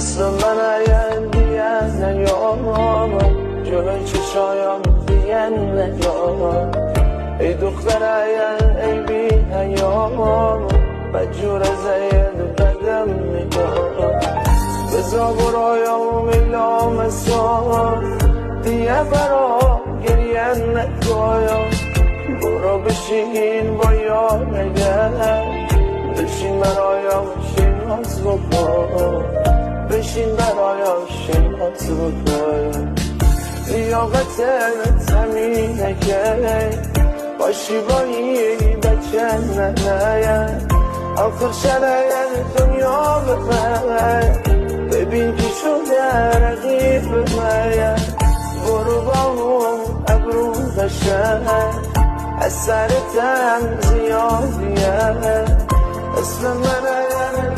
اسم من اگر دیگه نیام جلوی چشایم دیگه نیام ای دختر اگر ای بی نیام بدجور زید بدم میگم بزا برایم میلام سام دیگه برا گریه نگایم برو بشین با یار نگر بشین برایم شناز بکن بشین برایم شناز بکن لیاقت تمینه که باشی با این بچه ننه آخر شرایط دنیا بخواه ببین که شده رقیب من برو با اون ابرو بشه از سرتم زیادیه اسم من